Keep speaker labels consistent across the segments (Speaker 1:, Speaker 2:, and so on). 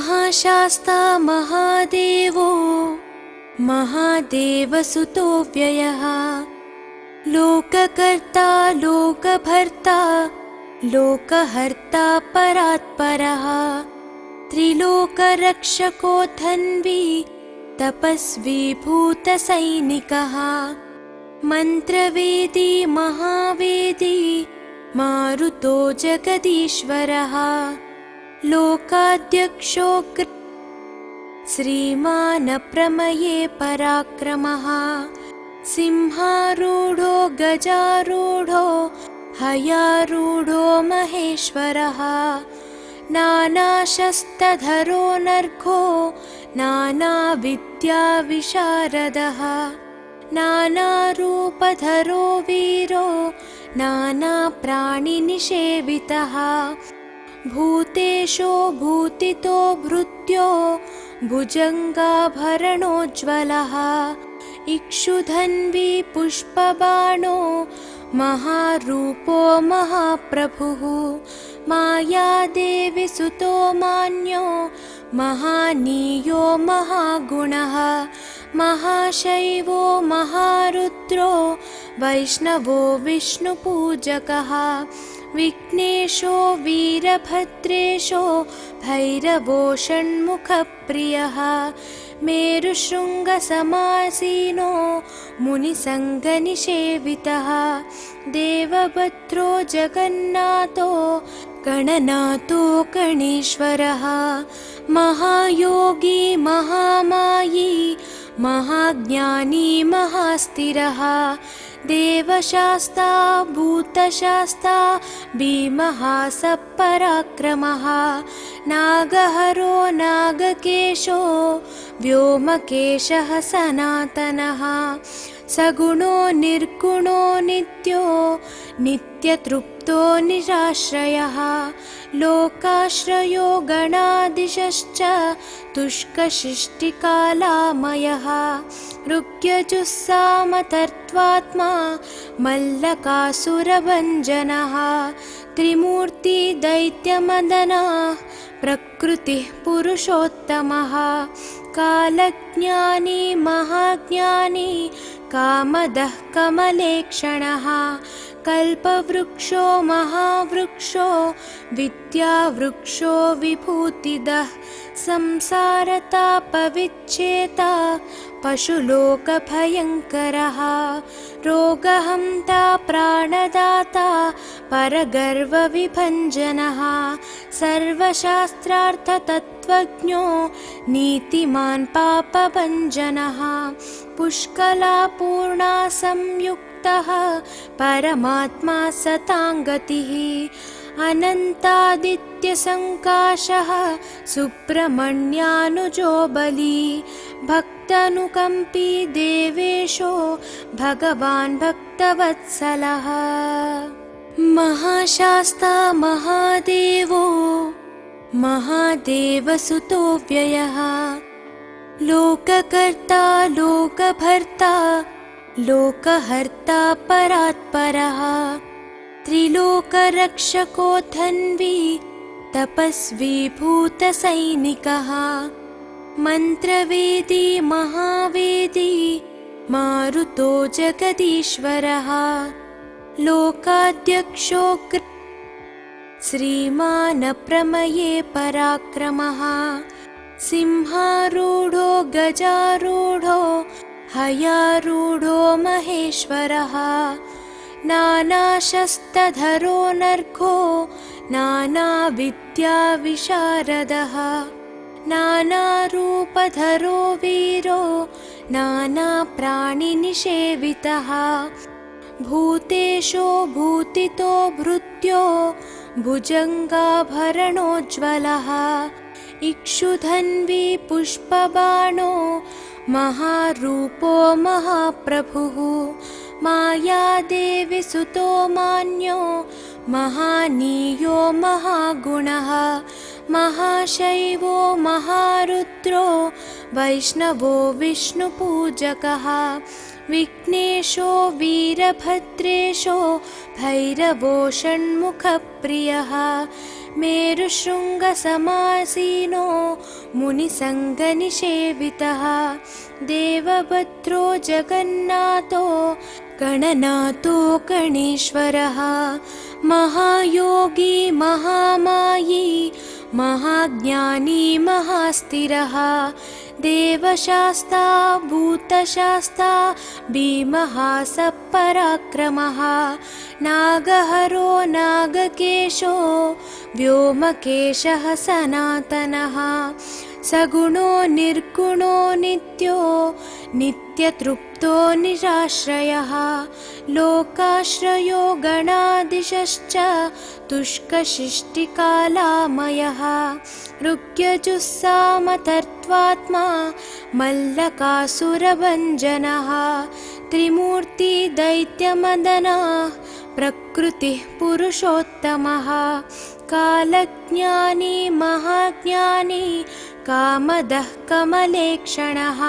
Speaker 1: महाशास्ता महादेवो महादेवसुतो व्ययः लोककर्ता लोकभर्ता लोकहर्ता परात्परः त्रिलोकरक्षको धन्वी तपस्वी भूतसैनिकः मन्त्रवेदी महावेदी मारुतो जगदीश्वरः लोकाध्यक्षो श्रीमानप्रमये पराक्रमः सिंहारूढो गजारूढो हयारूढो महेश्वरः नानाशस्त्रधरो नर्घो नानाविद्याविशारदः नानारूपधरो वीरो नानाप्राणिनिषेवितः भूतेशो भूतितो भृत्यो भुजङ्गाभरणोज्ज्वलः इक्षुधन्वी पुष्पबाणो महारूपो महाप्रभुः मायादेवी सुतो मान्यो महानीयो महागुणः महाशैवो महारुद्रो वैष्णवो विष्णुपूजकः विघ्नेशो वीरभद्रेशो भैरवो षण्मुखप्रियः मेरुशृङ्गसमासीनो मुनिसङ्गनिषेवितः देवभद्रो जगन्नाथो गणनाथो गणेश्वरः महायोगी महामायी महाज्ञानी महास्थिरः देवशास्ता भूतशास्ता भीमः सपराक्रमः नागहरो नागकेशो व्योमकेशः सनातनः सगुणो निर्गुणो नित्यो नित्यतृप्तो निराश्रयः लोकाश्रयो गणाधीशश्च तुष्कशिष्टिकालामयः ऋग्यजुस्सामतर्त्वात्मा मल्लकासुरभञ्जनः त्रिमूर्ति दैत्यमदनः प्रकृतिः पुरुषोत्तमः कालज्ञानी महाज्ञानी कामदः कमलेक्षणः कल्पवृक्षो महावृक्षो विद्यावृक्षो विभूतिदः संसारतापविच्छेता पशुलोकभयङ्करः रोगहन्ता प्राणदाता परगर्वविभञ्जनः सर्वशास्त्रार्थतत्त्वज्ञो नीतिमान् पापभञ्जनः पुष्कलापूर्णा संयुक्तः परमात्मा सताङ्गतिः अनन्तादित्यसङ्काशः सुब्रह्मण्यानुजो बली भक्तानुकम्पी देवेशो भगवान् भक्तवत्सलः महाशास्ता महादेवो महादेवसुतो व्ययः लोककर्ता लोकभर्ता लोकहर्ता परात्परः त्रिलोकरक्षको धन्वी तपस्वी भूतसैनिकः मन्त्रवेदी महावेदी मारुतो जगदीश्वरः लोकाध्यक्षो श्रीमानप्रमये पराक्रमः सिंहारूढो गजारूढो हयारूढो महेश्वरः नानाशस्त्रधरो नर्घो नानाविद्याविशारदः नानारूपधरो वीरो नानाप्राणिनिषेवितः भूतेशो भूतितो भृत्यो भुजङ्गाभरणोज्ज्वलः इक्षुधन्वी पुष्पबाणो महारूपो महाप्रभुः मायादेवी सुतो मान्यो महानीयो महागुणः महाशैवो महारुद्रो वैष्णवो विष्णुपूजकः विघ्नेशो वीरभद्रेशो भैरवो षण्मुखप्रियः मेरुशृङ्गसमासीनो मुनिसङ्गनिषेवितः देवभद्रो जगन्नाथो गणनाथो गणेश्वरः महायोगी महामायी महाज्ञानी महास्थिरः देवशास्ता भूतशास्ता भीमः सपराक्रमः नागहरो नागकेशो व्योमकेशः सनातनः सगुणो निर्गुणो नित्यो नित्यतृप्तो निराश्रयः लोकाश्रयो गणाधीशश्च तुष्कशिष्टिकालामयः ऋग्यजुस्सामतर्त्वात्मा मल्लकासुरभञ्जनः त्रिमूर्ति दैत्यमदनः प्रकृतिः पुरुषोत्तमः कालज्ञानी महाज्ञानी कामदः कमलेक्षणः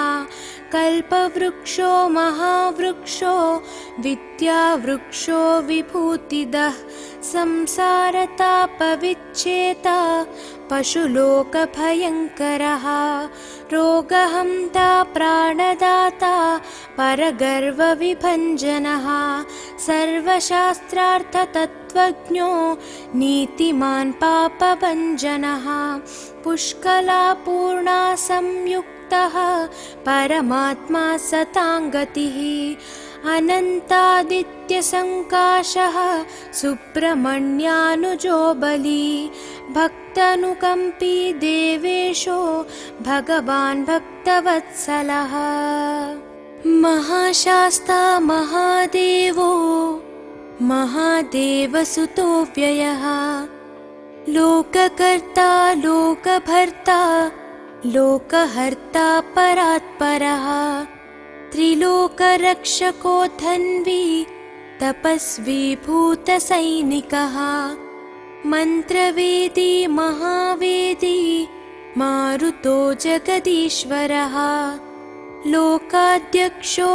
Speaker 1: कल्पवृक्षो महावृक्षो विद्यावृक्षो विभूतिदः संसारतापविच्छेता पशुलोकभयङ्करः रोगहन्ता प्राणदाता परगर्वविभञ्जनः सर्वशास्त्रार्थतत्त्वज्ञो नीतिमान् पापभञ्जनः पुष्कलापूर्णा संयुक्तः परमात्मा सताङ्गतिः अनन्तादित्यसङ्काशः सुब्रह्मण्यानुजो बली भक्तानुकम्पी देवेशो भगवान् भक्तवत्सलः महाशास्ता महादेवो महादेवसुतो व्ययः लोककर्ता लोकभर्ता लोकहर्ता परात्परः त्रिलोकरक्षको धन्वी तपस्वी भूतसैनिकः मन्त्रवेदी महावेदी मारुतो जगदीश्वरः लोकाध्यक्षो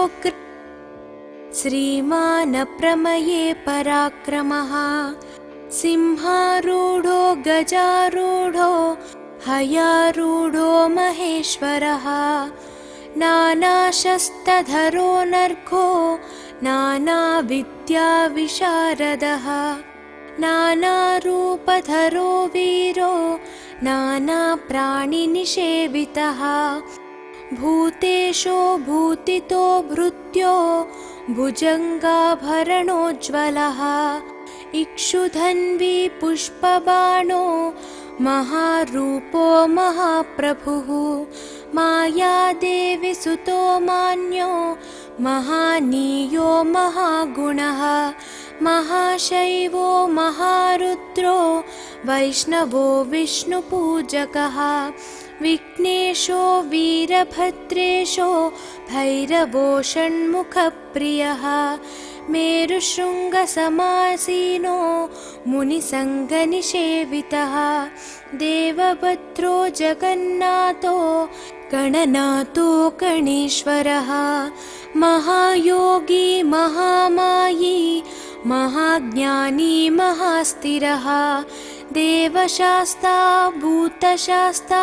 Speaker 1: श्रीमानप्रमये पराक्रमः सिंहारूढो गजारूढो हयारूढो महेश्वरः नानाशस्त्रधरो नर्घो नानाविद्याविशारदः नानारूपधरो वीरो नानाप्राणिनिषेवितः भूतेशो भूतितो भृत्यो भुजङ्गाभरणोज्ज्वलः इक्षुधन्वी पुष्पबाणो महारूपो महाप्रभुः मायादेवी सुतो मान्यो महानीयो महागुणः महाशैवो महारुद्रो वैष्णवो विष्णुपूजकः विघ्नेशो वीरभद्रेशो भैरवो षण्मुखप्रियः मेरुशृङ्गसमासीनो मुनिसङ्गनिषेवितः देवभद्रो जगन्नाथो गणनाथो गणेश्वरः महायोगी महामायी महाज्ञानी महास्थिरः देवशास्ता भूतशास्ता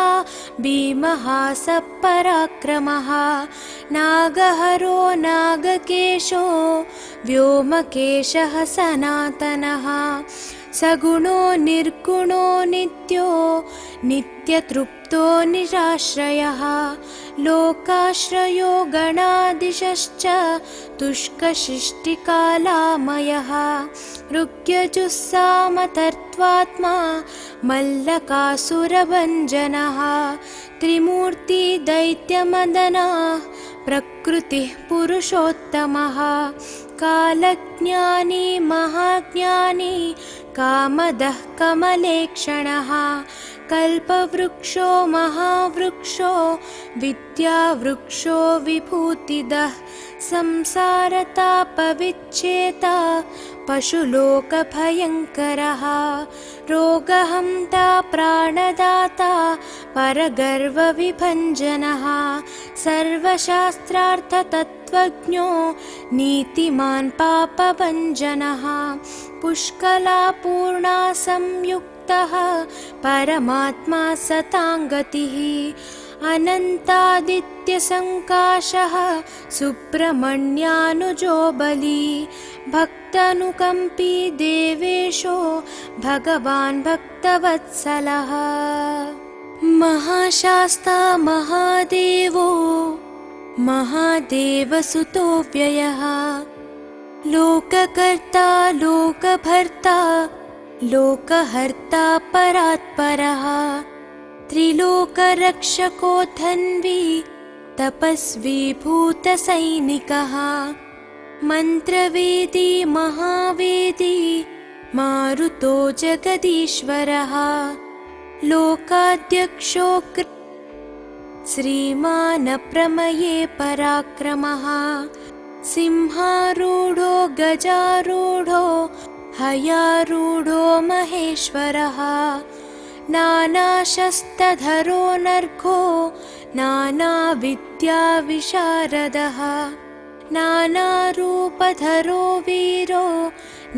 Speaker 1: भीमः सपराक्रमः नागहरो नागकेशो व्योमकेशः सनातनः सगुणो निर्गुणो नित्यो नित्यतृप्तो निराश्रयः लोकाश्रयो गणाधीशश्च तुष्कशिष्टिकालामयः ऋग्यजुस्सामतर्त्वात्मा मल्लकासुरभञ्जनः त्रिमूर्ति दैत्यमदनः प्रकृतिः पुरुषोत्तमः कालज्ञानी महाज्ञानी कामदः कमलेक्षणः कल्पवृक्षो महावृक्षो विद्यावृक्षो विभूतिदः संसारतापविच्छेता पशुलोकभयङ्करः रोगहन्ता प्राणदाता परगर्वविभञ्जनः सर्वशास्त्रार्थतत्त्वज्ञो तत्त्वज्ञो नीतिमान् पापभञ्जनः पुष्कलापूर्णा संयुक्तः परमात्मा सताङ्गतिः अनन्तादित्यसङ्काशः सुब्रह्मण्यानुजो बली भक्तानुकम्पी देवेशो भगवान् भक्तवत्सलः महाशास्ता महादेवो महादेवसुतो व्ययः लोककर्ता लोकभर्ता लोकहर्ता परात्परः त्रिलोकरक्षको धन्वी तपस्वी भूतसैनिकः मन्त्रवेदी महावेदी मारुतो जगदीश्वरः लोकाध्यक्षो श्रीमान् प्रमये पराक्रमः सिंहारूढो गजारूढो हयारूढो महेश्वरः नानाशस्त्रधरो नर्घो नानाविद्याविशारदः नानारूपधरो वीरो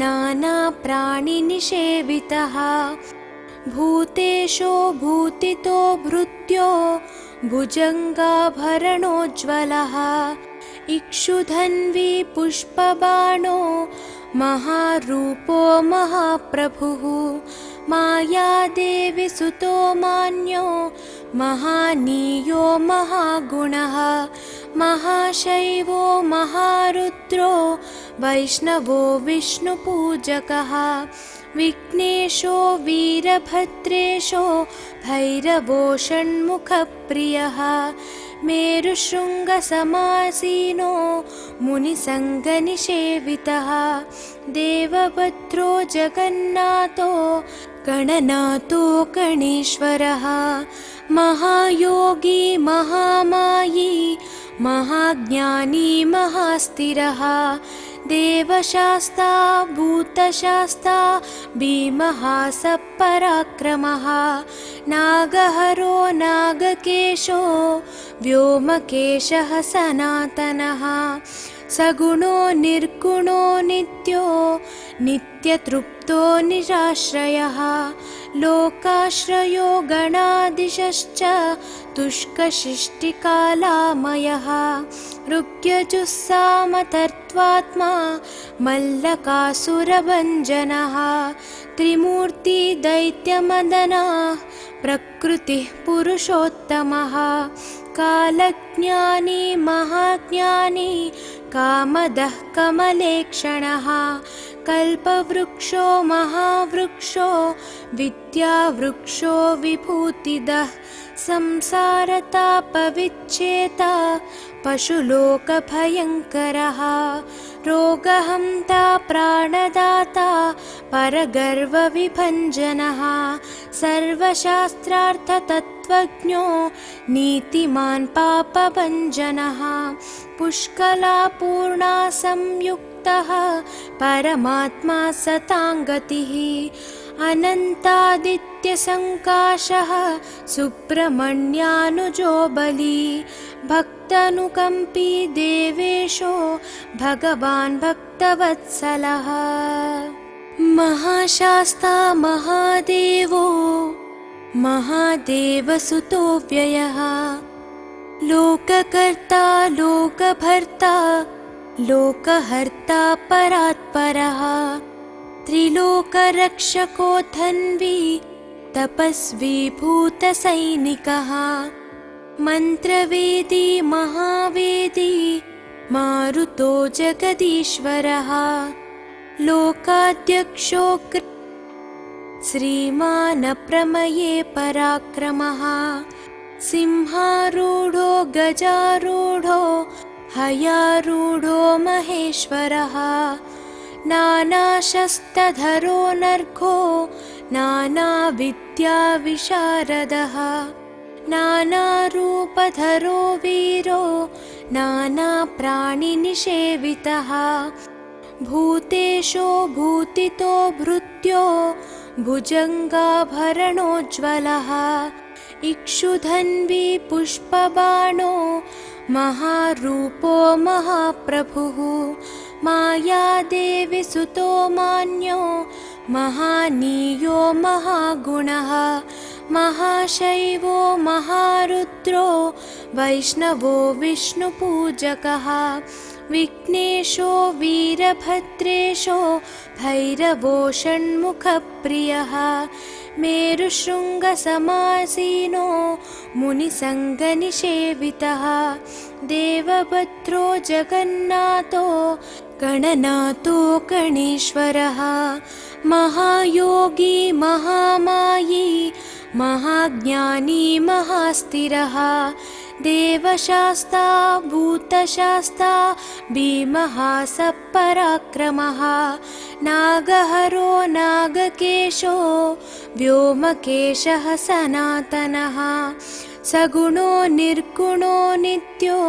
Speaker 1: नानाप्राणिनिषेवितः भूतेशो भूतितो भृत्यो भुजङ्गाभरणोज्ज्वलः इक्षुधन्वी पुष्पबाणो महारूपो महाप्रभुः मायादेवी सुतो मान्यो महानीयो महागुणः महाशैवो महारुद्रो वैष्णवो विष्णुपूजकः विघ्नेशो वीरभद्रेशो भैरवो षण्मुखप्रियः मेरुशृङ्गसमासीनो मुनिसङ्गनिषेवितः देवभद्रो जगन्नाथो गणनाथो गणेश्वरः महायोगी महामायी महाज्ञानी महास्थिरः देवशास्ता भूतशास्ता भीमः सपराक्रमः नागहरो नागकेशो व्योमकेशः सनातनः सगुणो निर्गुणो नित्यो नित्यतृप्तो निराश्रयः लोकाश्रयो गणाधीशश्च तुष्कशिष्टिकालामयः ऋग्यजुस्सामतर्त्वात्मा मल्लकासुरभञ्जनः त्रिमूर्ति दैत्यमदनः प्रकृतिः पुरुषोत्तमः कालज्ञानी महाज्ञानी कामदः कमलेक्षणः कल्पवृक्षो महावृक्षो विद्यावृक्षो विभूतिदः संसारतापविच्छेता पशुलोकभयङ्करः रोगहन्ता प्राणदाता परगर्वविभञ्जनः सर्वशास्त्रार्थतत्त्वज्ञो नीतिमान् पापभञ्जनः पुष्कलापूर्णा संयुक्तः परमात्मा सताङ्गतिः अनन्तादित्यसङ्काशः सुब्रह्मण्यानुजो बली भक्तानुकम्पी देवेशो भगवान् भक्तवत्सलः महाशास्ता महादेवो महादेवसुतो व्ययः लोककर्ता लोकभर्ता लोकहर्ता परात्परः त्रिलोकरक्षको धन्वी तपस्वी भूतसैनिकः मन्त्रवेदी महावेदी मारुतो जगदीश्वरः लोकाध्यक्षो श्रीमान् प्रमये पराक्रमः सिंहारूढो गजारूढो हयारूढो महेश्वरः नानाशस्त्रधरो नर्घो नानाविद्याविशारदः नानारूपधरो वीरो नानाप्राणिनिषेवितः भूतेशो भूतितो भृत्यो भुजङ्गाभरणोज्ज्वलः इक्षुधन्वी पुष्पबाणो महारूपो महाप्रभुः मायादेवी सुतो मान्यो महानीयो महागुणः महाशैवो महारुद्रो वैष्णवो विष्णुपूजकः विघ्नेशो वीरभद्रेशो भैरवो षण्मुखप्रियः मेरुशृङ्गसमासीनो मुनिसङ्गनिषेवितः देवभद्रो जगन्नाथो गणनाथो गणेश्वरः महायोगी महामायी महाज्ञानी महास्थिरः देवशास्ता भूतशास्ता भीमः सपराक्रमः नागहरो नागकेशो व्योमकेशः सनातनः सगुणो निर्गुणो नित्यो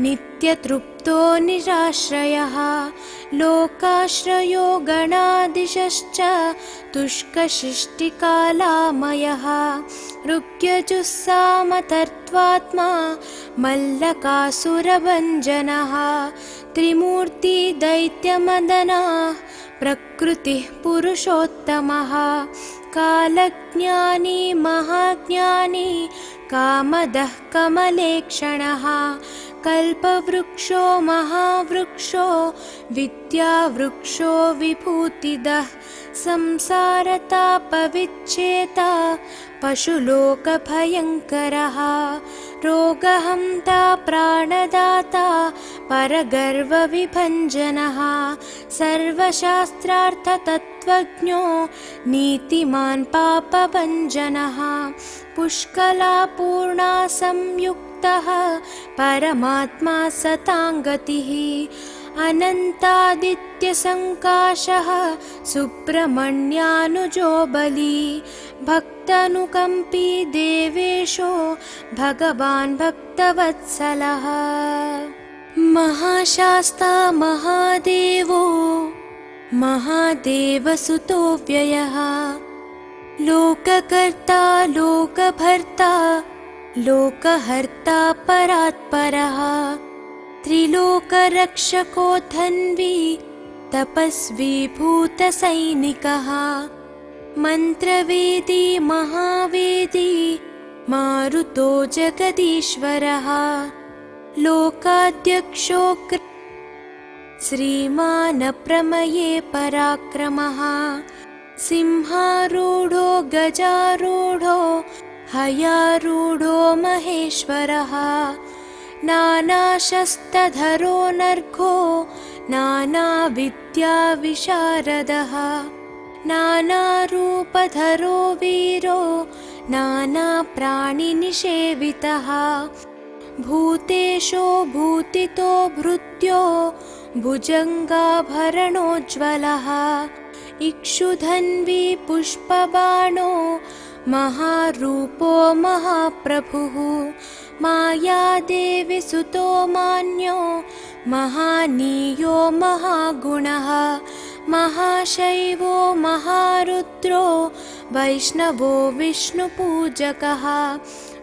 Speaker 1: नित्यतृप्तो निराश्रयः लोकाश्रयो गणाधीशश्च तुष्कशिष्टिकालामयः ऋग्यजुस्सामतर्त्वात्मा मल्लकासुरभञ्जनः त्रिमूर्ति दैत्यमदनः प्रकृतिः पुरुषोत्तमः कालज्ञानी महाज्ञानी कामदः कमलेक्षणः कल्पवृक्षो महावृक्षो विद्यावृक्षो विभूतिदः संसारतापविच्छेता पशुलोकभयङ्करः रोगहन्ता प्राणदाता परगर्वविभञ्जनः सर्वशास्त्रार्थतत्त्वज्ञो नीतिमान् पापभञ्जनः पुष्कलापूर्णा संयुक्तः परमात्मा सताङ्गतिः अनन्तादित्यसङ्काशः सुब्रह्मण्यानुजो बली भक्तानुकम्पी देवेशो भगवान् भक्तवत्सलः महाशास्ता महादेवो महादेवसुतो व्ययः लोककर्ता लोकभर्ता लोकहर्ता परात्परः त्रिलोकरक्षको धन्वी तपस्वी भूतसैनिकः मन्त्रवेदी महावेदी मारुतो जगदीश्वरः लोकाध्यक्षो श्रीमान् प्रमये पराक्रमः सिंहारूढो गजारूढो हयारूढो महेश्वरः नानाशस्त्रधरो नर्घो नानाविद्याविशारदः नानारूपधरो वीरो नानाप्राणिनिषेवितः भूतेशो भूतितो भृत्यो भुजङ्गाभरणोज्ज्वलः इक्षुधन्वी पुष्पबाणो महारूपो महाप्रभुः मायादेवी सुतो मान्यो महानीयो महागुणः महाशैवो महारुद्रो वैष्णवो विष्णुपूजकः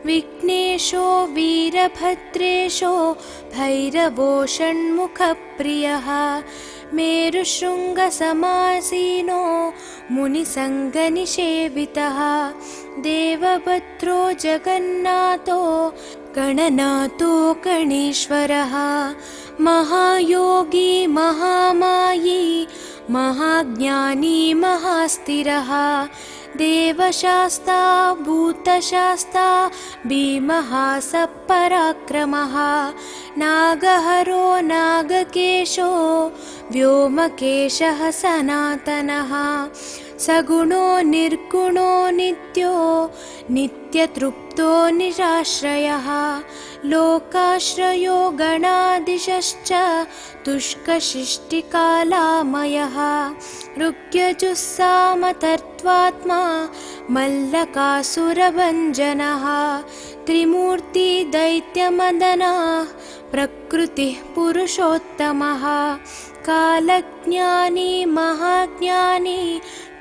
Speaker 1: विघ्नेशो वीरभद्रेशो भैरवो षण्मुखप्रियः मेरुशृङ्गसमासीनो मुनिसङ्गनिषेवितः देवभद्रो जगन्नाथो गणनाथो गणेश्वरः महायोगी महामायी महाज्ञानी महास्थिरः देवशास्ता भूतशास्ता भीमः सपराक्रमः नागहरो नागकेशो व्योमकेशः सनातनः सगुणो निर्गुणो नित्यो नित्यतृप्तो निराश्रयः लोकाश्रयो गणाधीशश्च तुष्कशिष्टिकालामयः ऋग्यजुस्सामतर्त्वात्मा मल्लकासुरभञ्जनः त्रिमूर्ति दैत्यमदनः प्रकृतिः पुरुषोत्तमः कालज्ञानी महाज्ञानी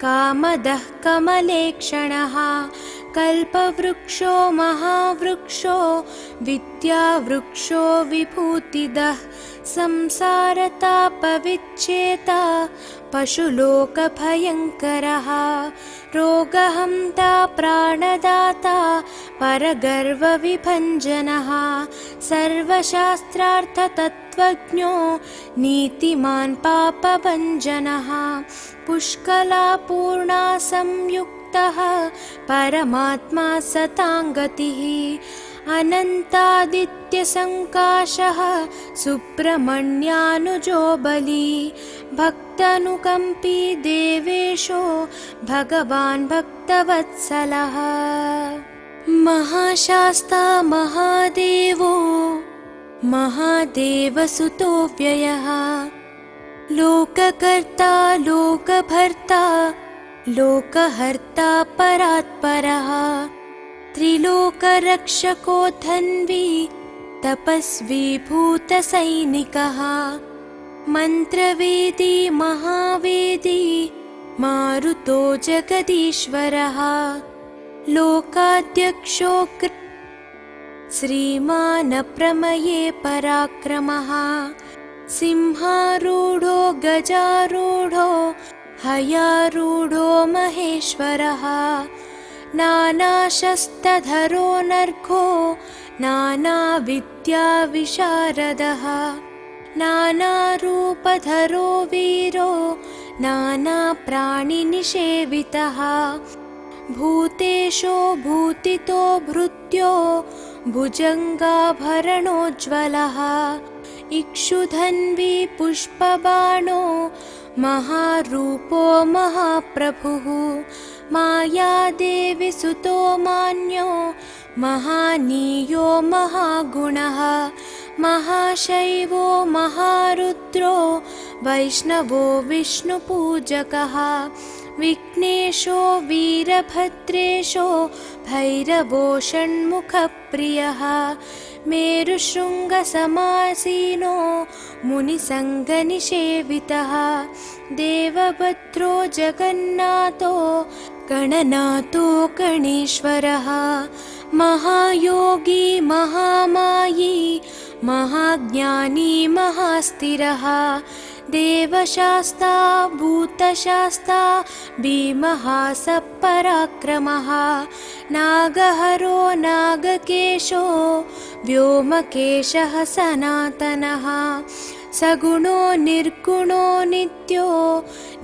Speaker 1: कामदः कमलेक्षणः कल्पवृक्षो महावृक्षो विद्यावृक्षो विभूतिदः संसारतापविच्छेता पशुलोकभयङ्करः रोगहन्ता प्राणदाता परगर्वविभञ्जनः सर्वशास्त्रार्थतत्त्वज्ञो नीतिमान् पापभञ्जनः पुष्कलापूर्णा संयुक्तः परमात्मा सताङ्गतिः अनन्तादित्यसङ्काशः सुब्रह्मण्यानुजो बली भक्तानुकम्पी देवेशो भगवान् भक्तवत्सलः महाशास्ता महादेवो महादेवसुतो व्ययः लोककर्ता लोकभर्ता लोकहर्ता परात्परः त्रिलोकरक्षको धन्वी तपस्वी भूतसैनिकः मन्त्रवेदी महावेदी मारुतो जगदीश्वरः लोकाध्यक्षो श्रीमान् प्रमये पराक्रमः सिंहारूढो गजारूढो हयारूढो महेश्वरः नानाशस्त्रधरो नर्घो नानाविद्याविशारदः नानारूपधरो वीरो नानाप्राणिनिषेवितः भूतेशो भूतितो भृत्यो भुजङ्गाभरणोज्ज्वलः इक्षुधन्वी पुष्पबाणो महारूपो महाप्रभुः मायादेवी सुतो मान्यो महानीयो महागुणः महाशैवो महारुद्रो वैष्णवो विष्णुपूजकः विघ्नेशो वीरभद्रेशो भैरवो षण्मुखप्रियः मेरुशृङ्गसमासीनो मुनिसङ्गनिषेवितः देवभद्रो जगन्नाथो गणनाथो गणेश्वरः महायोगी महामायी महाज्ञानी महास्थिरः देवशास्ता भूतशास्ता भीमः सपराक्रमः नागहरो नागकेशो व्योमकेशः सनातनः सगुणो निर्गुणो नित्यो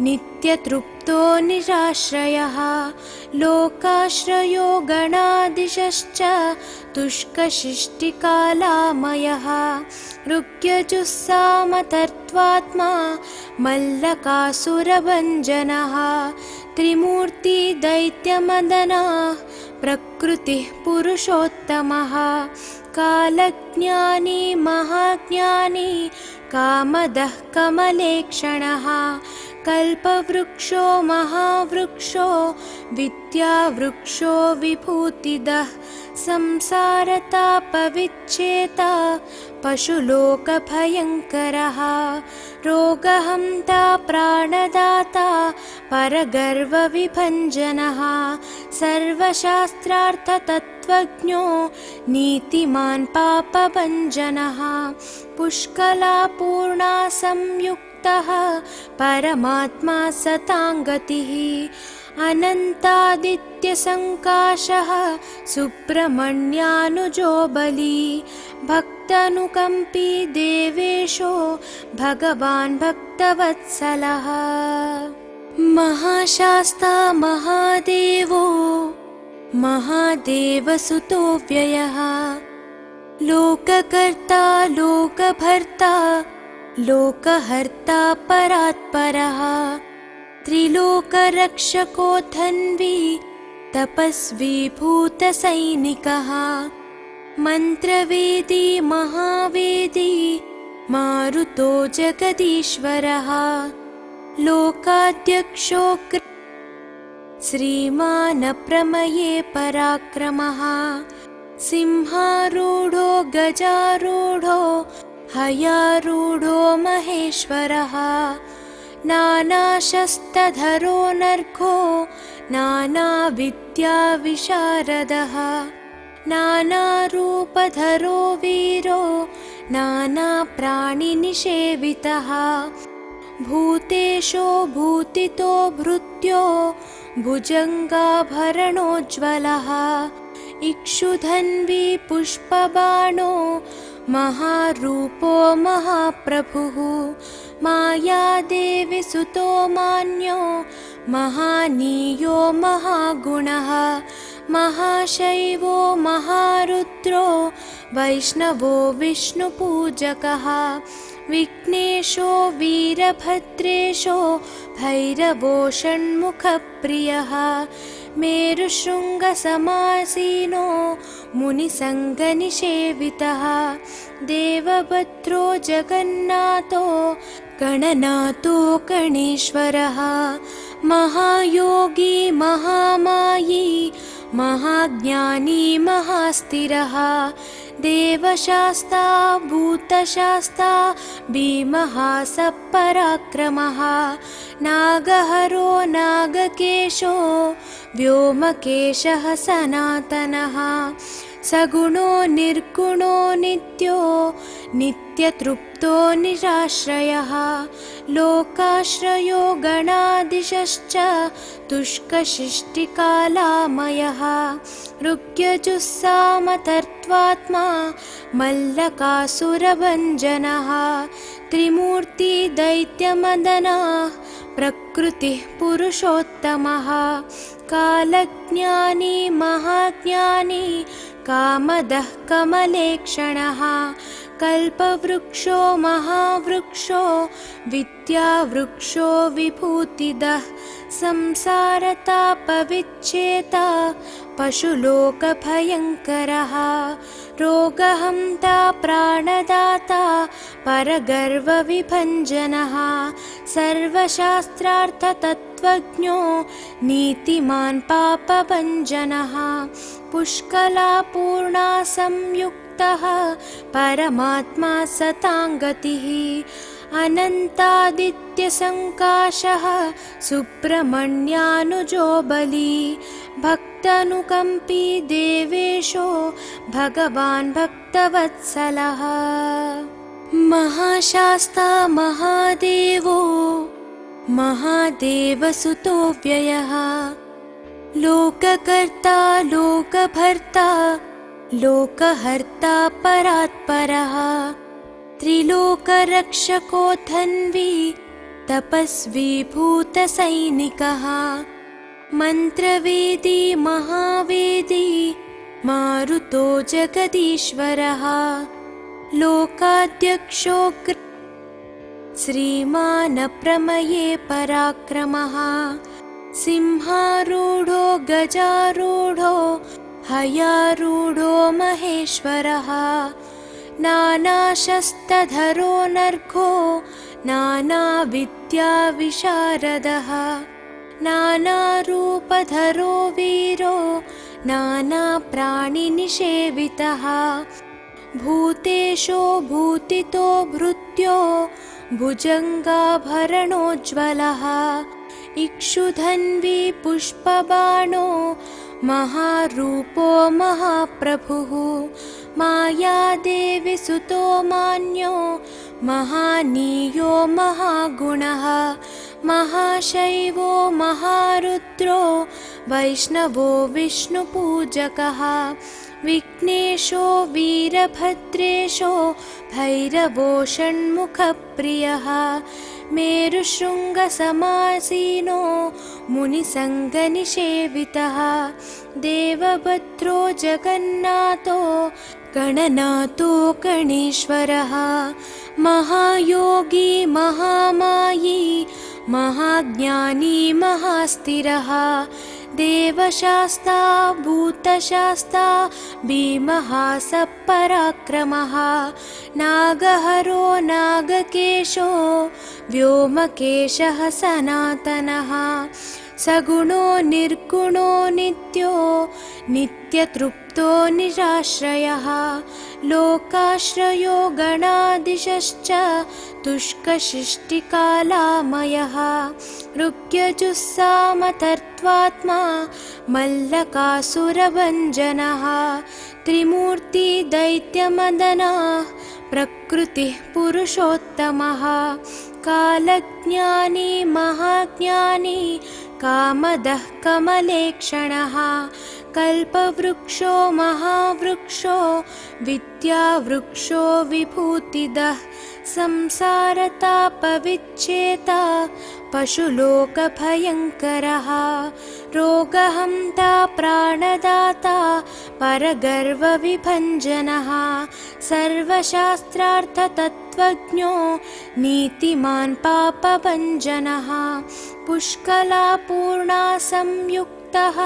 Speaker 1: नित्यतृप्तो निराश्रयः लोकाश्रयो गणाधीशश्च तुष्कशिष्टिकालामयः ऋग्यजुस्सामतर्त्वात्मा मल्लकासुरभञ्जनः त्रिमूर्ति दैत्यमदनः प्रकृतिः पुरुषोत्तमः कालज्ञानी महाज्ञानी कामदः कमलेक्षणः कल्पवृक्षो महावृक्षो विद्यावृक्षो विभूतिदः संसारतापविच्छेता पशुलोकभयङ्करः रोगहन्ता प्राणदाता परगर्वविभञ्जनः सर्वशास्त्रार्थतत्त्वज्ञो नीतिमान् पापभञ्जनः पुष्कलापूर्णा संयुक्तः परमात्मा सताङ्गतिः अनन्तादित्यसङ्काशः सुब्रह्मण्यानुजो बली भक्तानुकम्पी देवेशो भगवान् भक्तवत्सलः महाशास्ता महादेवो महादेवसुतो व्ययः लोककर्ता लोकभर्ता लोकहर्ता परात्परः त्रिलोकरक्षको धन्वी तपस्वी भूतसैनिकः मन्त्रवेदी महावेदी मारुतो जगदीश्वरः लोकाध्यक्षो श्रीमान् प्रमये पराक्रमः सिंहारूढो गजारूढो हयारूढो महेश्वरः नानाशस्त्रधरो नर्घो नानाविद्याविशारदः नानारूपधरो वीरो नानाप्राणिनिषेवितः भूतेशो भूतितो भृत्यो भुजङ्गाभरणोज्ज्वलः इक्षुधन्वी पुष्पबाणो महारूपो महाप्रभुः मायादेवी सुतो मान्यो महानीयो महागुणः महाशैवो महारुद्रो वैष्णवो विष्णुपूजकः विघ्नेशो वीरभद्रेशो भैरवो षण्मुखप्रियः मेरुशृङ्गसमासीनो मुनिसङ्गनिषेवितः देवभद्रो जगन्नाथो गणनाथो गणेश्वरः महायोगी महामायी महाज्ञानी महास्थिरः देवशास्ता भूतशास्ता भीमः सपराक्रमः नागहरो नागकेशो व्योमकेशः सनातनः सगुणो निर्गुणो नित्यो नित्यतृप्तो निराश्रयः लोकाश्रयो गणाधीशश्च तुष्कशिष्टिकालामयः ऋग्यजुस्सामतर्त्वात्मा मल्लकासुरभञ्जनः त्रिमूर्ति दैत्यमदनः प्रकृतिः पुरुषोत्तमः कालज्ञानी महाज्ञानी कामदः कमलेक्षणः कल्पवृक्षो महावृक्षो विद्यावृक्षो विभूतिदः संसारतापविच्छेता पशुलोकभयङ्करः रोगहन्ता प्राणदाता परगर्वविभञ्जनः सर्वशास्त्रार्थतत्त्वज्ञो नीतिमान् पापभञ्जनः पुष्कलापूर्णा संयुक्तः परमात्मा सताङ्गतिः अनन्तादित्यसङ्काशः सुब्रह्मण्यानुजो बली भक्तानुकम्पी देवेशो भगवान् भक्तवत्सलः महाशास्ता महादेवो महादेवसुतो व्ययः लोककर्ता लोकभर्ता लोकहर्ता परात्परः त्रिलोकरक्षको धन्वी तपस्वी भूतसैनिकः मन्त्रवेदी महावेदी मारुतो जगदीश्वरः लोकाध्यक्षो श्रीमान् प्रमये पराक्रमः सिंहारूढो गजारूढो हयारूढो महेश्वरः नानाशस्त्रधरो नर्घो नानाविद्याविशारदः नानारूपधरो वीरो नानाप्राणिनिषेवितः भूतेशो भूतितो भृत्यो भुजङ्गाभरणोज्ज्वलः इक्षुधन्वी पुष्पबाणो महारूपो महाप्रभुः मायादेवी सुतो मान्यो महानीयो महागुणः महाशैवो महारुद्रो वैष्णवो विष्णुपूजकः विघ्नेशो वीरभद्रेशो भैरवो षण्मुखप्रियः मेरुशृङ्गसमासीनो मुनिसङ्गनिषेवितः देवभद्रो जगन्नाथो गणनाथो गणेश्वरः महायोगी महामायी महाज्ञानी महास्थिरः देवशास्ता भूतशास्ता भीमः सपराक्रमः नागहरो नागकेशो व्योमकेशः सनातनः सगुणो निर्गुणो नित्यो नित्यतृप्तो नित्यतृप्तो निराश्रयः लोकाश्रयो गणादिशश्च तुष्कशिष्टिकालामयः ऋग्यजुस्सामतर्त्वात्मा मल्लकासुरभञ्जनः त्रिमूर्ति दैत्यमदनः प्रकृतिः पुरुषोत्तमः कालज्ञानी महाज्ञानी कामदः कमलेक्षणः कल्पवृक्षो महावृक्षो विद्यावृक्षो विभूतिदः संसारतापविच्छेता पशुलोकभयङ्करः रोगहन्ता प्राणदाता परगर्वविभञ्जनः सर्वशास्त्रार्थतत्त्वज्ञो नीतिमान् पापभञ्जनः पुष्कलापूर्णा संयुक्तः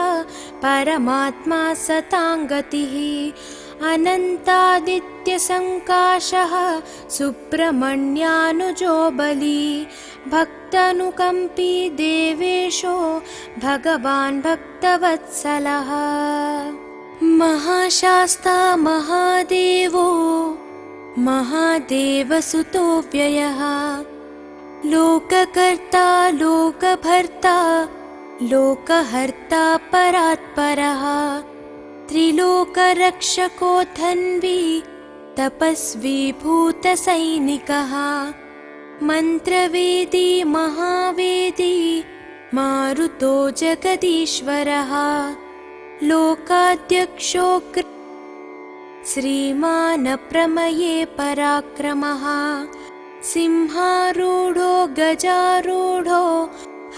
Speaker 1: परमात्मा सताङ्गतिः अनन्तादित्यसङ्काशः सुब्रह्मण्यानुजो बली भक्तानुकम्पी देवेशो भगवान् भक्तवत्सलः महाशास्ता महादेवो महादेवसुतो व्ययः लोककर्ता लोकभर्ता लोकहर्ता परात्परः त्रिलोकरक्षको धन्वी तपस्वी भूतसैनिकः मन्त्रवेदी महावेदी मारुतो जगदीश्वरः लोकाध्यक्षो श्रीमान् प्रमये पराक्रमः सिंहारूढो गजारूढो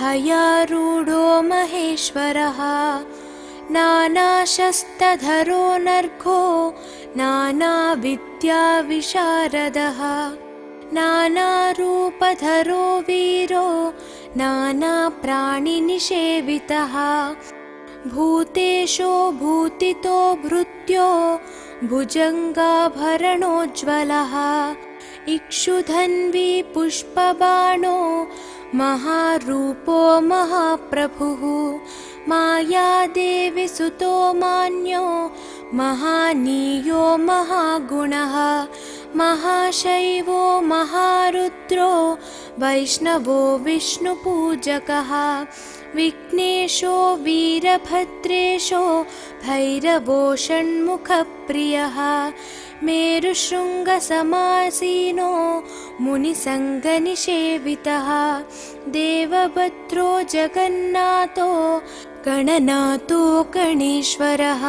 Speaker 1: हयारूढो महेश्वरः नानाशस्त्रधरो नर्घो नानाविद्याविशारदः नानारूपधरो वीरो नानाप्राणिनिषेवितः भूतेशो भूतितो भृत्यो भुजङ्गाभरणोज्ज्वलः इक्षुधन्वी पुष्पबाणो महारूपो महाप्रभुः मायादेवी सुतो मान्यो महानीयो महागुणः महाशैवो महारुद्रो वैष्णवो विष्णुपूजकः विघ्नेशो वीरभद्रेशो भैरवो षण्मुखप्रियः मेरुशृङ्गसमासीनो मुनिसङ्गनिषेवितः देवभद्रो जगन्नाथो गणनाथो गणेश्वरः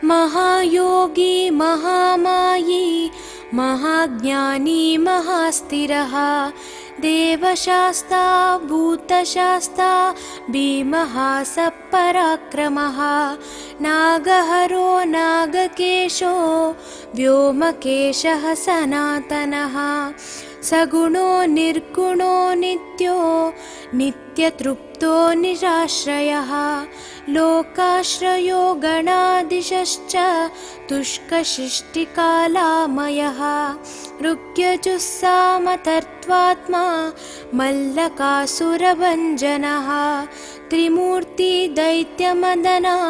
Speaker 1: महायोगी महामायी महाज्ञानी महास्थिरः देवशास्ता भूतशास्ता भीमः सपराक्रमः नागहरो नागकेशो व्योमकेशः सनातनः सगुणो निर्गुणो नित्यो नित्यतृप्तो निराश्रयः लोकाश्रयो गणादिशश्च तुष्कशिष्टिकालामयः ऋग्यजुस्सामतर्त्वात्मा मल्लकासुरभञ्जनः त्रिमूर्ति दैत्यमदनः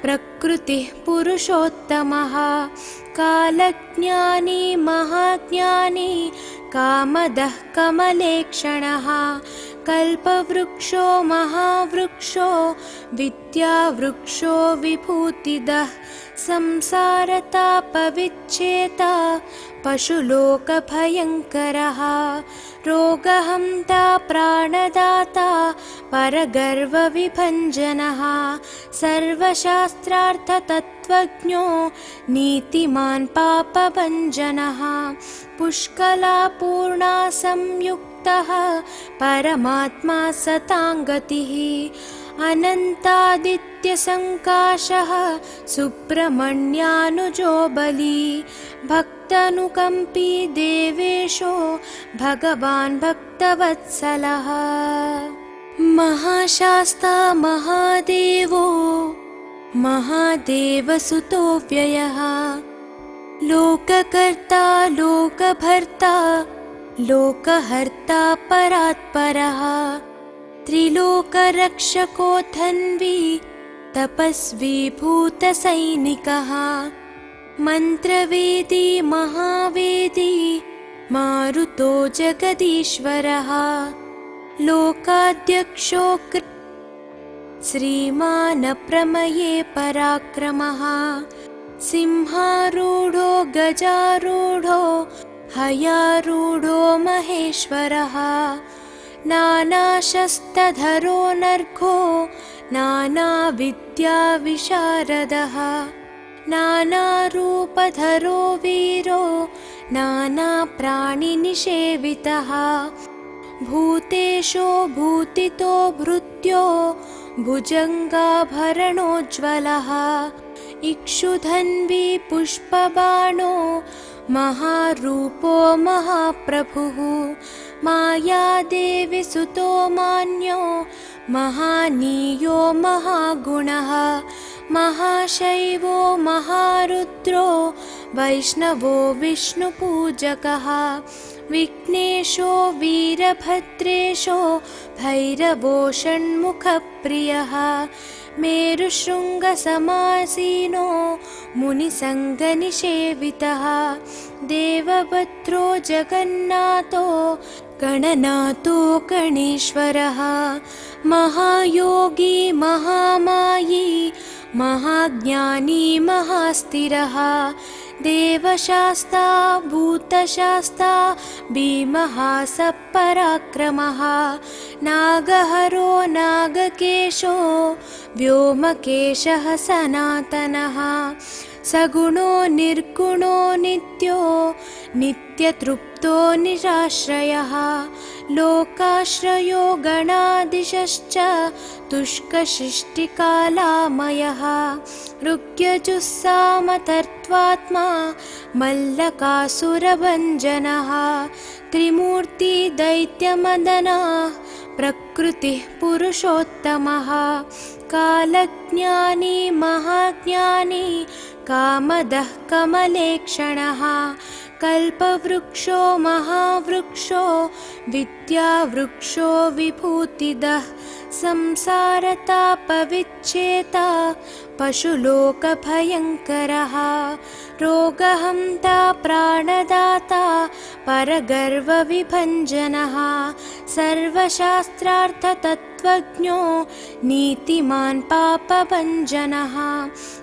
Speaker 1: प्रकृतिः पुरुषोत्तमः कालज्ञानी महाज्ञानी कामदः कमलेक्षणः कल्पवृक्षो महावृक्षो विद्यावृक्षो विभूतिदः संसारतापविच्छेता पशुलोकभयङ्करः रोगहन्ता प्राणदाता परगर्वविभञ्जनः सर्वशास्त्रार्थतत्त्वज्ञो नीतिमान् पापभञ्जनः पुष्कलापूर्णा संयुक्तः परमात्मा सताङ्गतिः अनन्तादित्यसङ्काशः सुब्रह्मण्यानुजो बली भक्तानुकम्पी देवेशो भगवान् भक्तवत्सलः महाशास्ता महादेवो महादेवसुतो व्ययः लोककर्ता लोकभर्ता लोकहर्ता परात्परः त्रिलोकरक्षको धन्वी तपस्वी भूतसैनिकः मन्त्रवेदी महावेदी मारुतो जगदीश्वरः लोकाध्यक्षो श्रीमान् प्रमये पराक्रमः सिंहारूढो गजारूढो हयारूढो महेश्वरः नानाशस्त्रधरो नर्घो नानाविद्याविशारदः नानारूपधरो वीरो नानाप्राणिनिषेवितः भूतेशो भूतितो भृत्यो भुजङ्गाभरणोज्ज्वलः इक्षुधन्वी पुष्पबाणो महारूपो महाप्रभुः मायादेवी सुतो मान्यो महानीयो महागुणः महाशैवो महारुद्रो वैष्णवो विष्णुपूजकः विघ्नेशो वीरभद्रेशो भैरवो षण्मुखप्रियः मेरुशृङ्गसमासीनो मुनिसङ्गनिषेवितः देवभद्रो जगन्नाथो गणनाथो गणेश्वरः महायोगी महामायी महाज्ञानी महास्थिरः देवशास्ता भूतशास्ता भीमः सपराक्रमः नागहरो नागकेशो व्योमकेशः सनातनः सगुणो निर्गुणो नित्यो नित्यतृप्तो निराश्रयः लोकाश्रयो गणाधीशश्च तुष्कशिष्टिकालामयः ऋग्यजुस्सामतर्त्वात्मा मल्लकासुरभञ्जनः त्रिमूर्ति दैत्यमदनः प्रकृतिः पुरुषोत्तमः कालज्ञानी महाज्ञानी कामदः कमलेक्षणः कल्पवृक्षो महावृक्षो विद्यावृक्षो विभूतिदः संसारतापविच्छेता पशुलोकभयङ्करः रोगहन्ता प्राणदाता परगर्वविभञ्जनः सर्वशास्त्रार्थतत्त्वज्ञो नीतिमान् पापभञ्जनः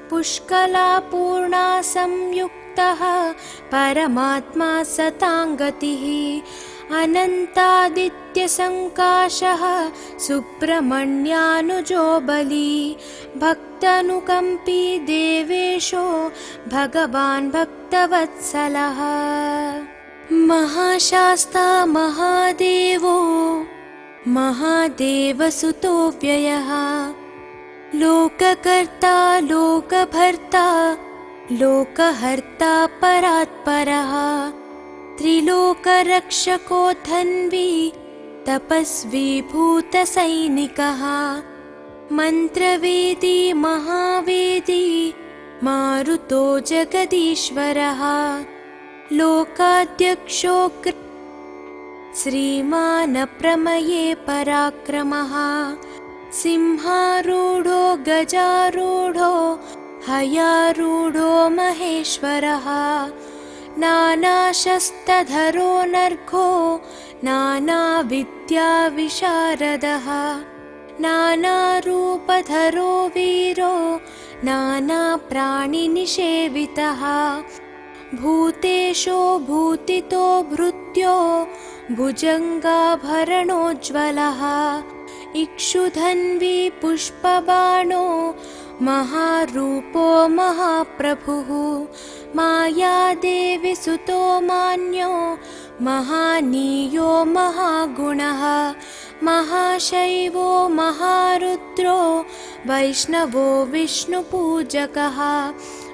Speaker 1: पुष्कलापूर्णा संयुक्तः परमात्मा सताङ्गतिः अनन्तादित्यसङ्काशः सुब्रह्मण्यानुजो बली भक्तानुकम्पी देवेशो भगवान् भक्तवत्सलः महाशास्ता महादेवो महादेवसुतो व्ययः लोककर्ता लोकभर्ता लोकहर्ता परात्परः त्रिलोकरक्षको धन्वी तपस्वी भूतसैनिकः मन्त्रवेदी महावेदी मारुतो जगदीश्वरः लोकाध्यक्षो श्रीमान् प्रमये पराक्रमः सिंहारूढो गजारूढो हयारूढो महेश्वरः नानाशस्त्रधरो नर्घो नानाविद्याविशारदः नानारूपधरो वीरो नानाप्राणिनिषेवितः भूतेशो भूतितो भृत्यो भुजङ्गाभरणोज्ज्वलः इक्षुधन्वी पुष्पबाणो महारूपो महाप्रभुः मायादेवी सुतो मान्यो महानीयो महागुणः महाशैवो महारुद्रो वैष्णवो विष्णुपूजकः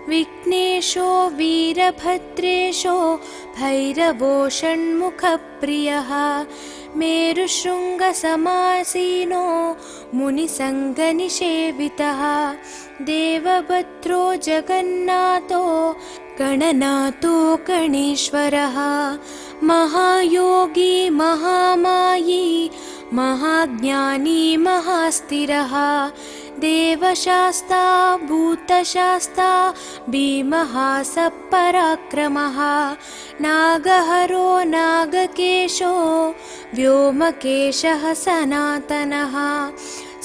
Speaker 1: विघ्नेशो वीरभद्रेशो भैरवो षण्मुखप्रियः मेरुशृङ्गसमासीनो मुनिसङ्गनिषेवितः देवभद्रो जगन्नाथो गणनाथो गणेश्वरः महायोगी महामायी महाज्ञानी महास्थिरः देवशास्ता भूतशास्ता भीमः सपराक्रमः नागहरो नागकेशो व्योमकेशः सनातनः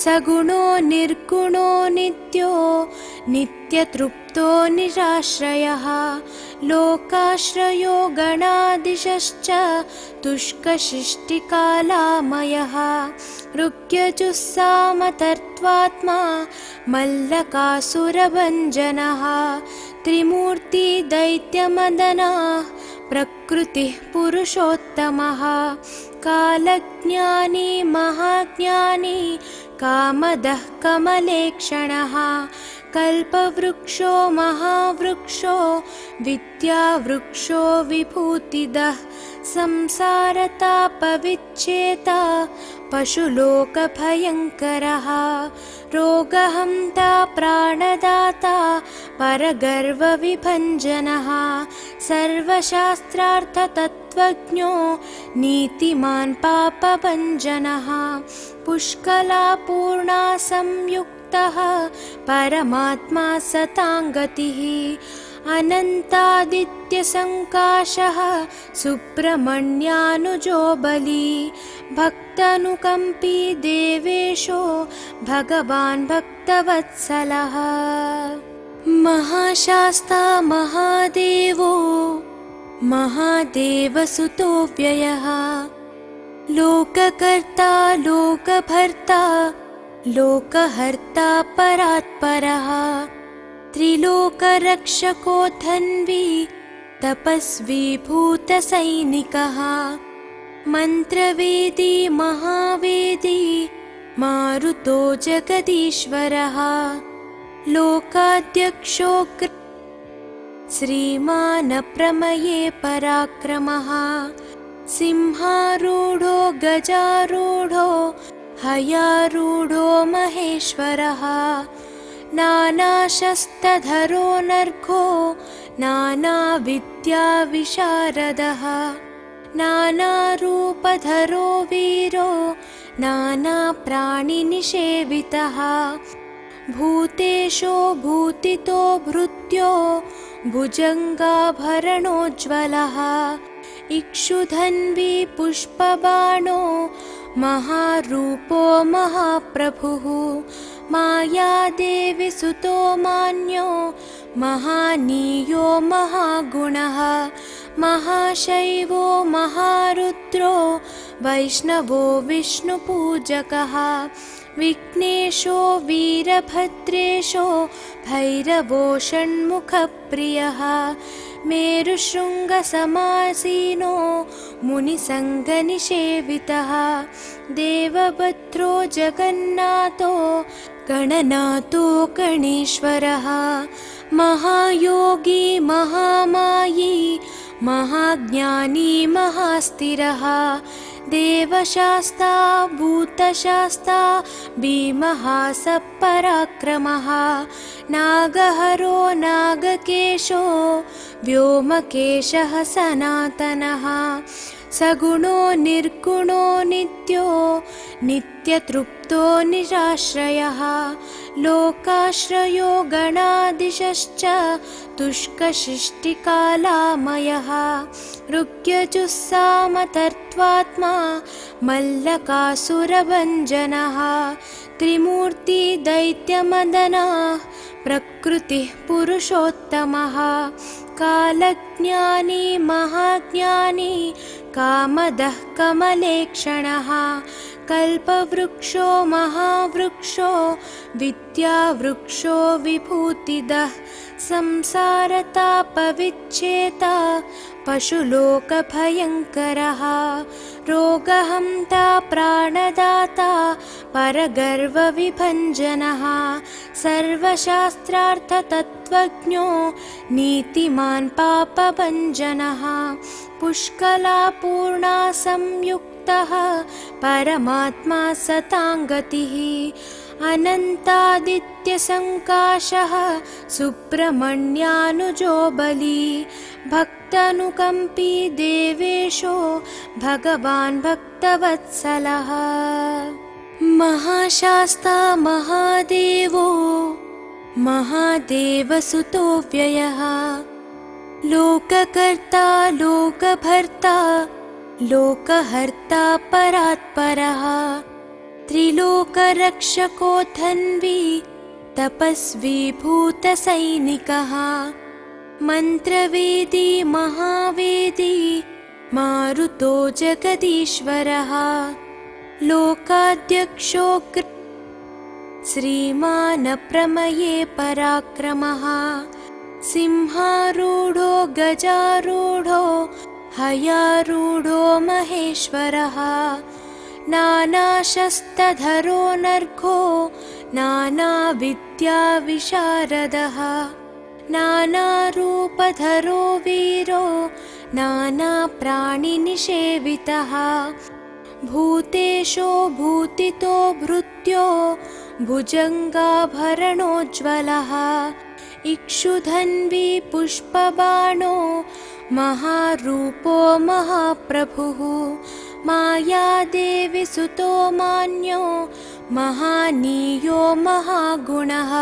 Speaker 1: सगुणो निर्गुणो नित्यो नित्यतृप्तो निराश्रयः लोकाश्रयो गणादिशश्च तुष्कशिष्टिकालामयः ऋग्यजुस्सामतर्त्वात्मा मल्लकासुरभञ्जनः त्रिमूर्ति दैत्यमदनः प्रकृतिः पुरुषोत्तमः कालज्ञानी महाज्ञानी कामदः कमलेक्षणः कल्पवृक्षो महावृक्षो विद्यावृक्षो विभूतिदः संसारतापविच्छेता पशुलोकभयङ्करः रोगहन्ता प्राणदाता परगर्वविभञ्जनः सर्वशास्त्रार्थतत्त्वज्ञो नीतिमान् पापभञ्जनः पुष्कलापूर्णा संयुक्तः परमात्मा सताङ्गतिः अनन्तादित्यसङ्काशः सुब्रह्मण्यानुजो बली भक्तानुकम्पी देवेशो भगवान् भक्तवत्सलः महाशास्ता महादेवो महादेवसुतो व्ययः लोककर्ता लोकभर्ता लोकहर्ता परात्परः त्रिलोकरक्षको धन्वी तपस्वी भूतसैनिकः मन्त्रवेदी महावेदी मारुतो जगदीश्वरः लोकाध्यक्षो श्रीमान् प्रमये पराक्रमः सिंहारूढो गजारूढो हयारूढो महेश्वरः नानाशस्त्रधरो नर्घो नानाविद्याविशारदः नानारूपधरो वीरो नानाप्राणिनिषेवितः भूतेशो भूतितो भृत्यो भुजङ्गाभरणोज्ज्वलः इक्षुधन्वी पुष्पबाणो महारूपो महाप्रभुः मायादेवी सुतो मान्यो महानीयो महागुणः महाशैवो महारुद्रो वैष्णवो विष्णुपूजकः विघ्नेशो वीरभद्रेशो भैरवो षण्मुखप्रियः मेरुशृङ्गसमासीनो मुनिसङ्गनिषेवितः देवभद्रो जगन्नाथो गणनाथो गणेश्वरः महायोगी महामायी महाज्ञानी महास्थिरः देवशास्ता भूतशास्ता भीमः सपराक्रमः नागहरो नागकेशो व्योमकेशः सनातनः सगुणो निर्गुणो नित्यो नित्यतृप्तो निराश्रयः लोकाश्रयो गणादिशश्च तुष्कशिष्टिकालामयः ऋग्यजुस्सामतर्त्वात्मा मल्लकासुरभञ्जनः त्रिमूर्ति दैत्यमदनः प्रकृतिः पुरुषोत्तमः कालज्ञानी महाज्ञानी कामदः कमलेक्षणः कल्पवृक्षो महावृक्षो विद्यावृक्षो विभूतिदः संसारतापविच्छेता पशुलोकभयङ्करः रोगहन्ता प्राणदाता परगर्वविभञ्जनः सर्वशास्त्रार्थतत्त्वज्ञो नीतिमान् पापभञ्जनः पुष्कलापूर्णा संयुक्तः परमात्मा सताङ्गतिः अनन्तादित्यसङ्काशः सुब्रह्मण्यानुजो बली भक्तानुकम्पी देवेशो भगवान् भक्तवत्सलः महाशास्ता महादेवो महादेवसुतो व्ययः लोककर्ता लोकभर्ता लोकहर्ता परात्परः त्रिलोकरक्षको धन्वी तपस्वी भूतसैनिकः मन्त्रवेदी महावेदी मारुतो जगदीश्वरः लोकाध्यक्षो श्रीमान् प्रमये पराक्रमः सिंहारूढो गजारूढो हयारूढो महेश्वरः नानाशस्त्रधरो नर्घो नानाविद्याविशारदः नानारूपधरो वीरो नानाप्राणिनिषेवितः भूतेशो भूतितो भृत्यो भुजङ्गाभरणोज्ज्वलः इक्षुधन्वी पुष्पबाणो महारूपो महाप्रभुः मायादेवी सुतो मान्यो महानीयो महागुणः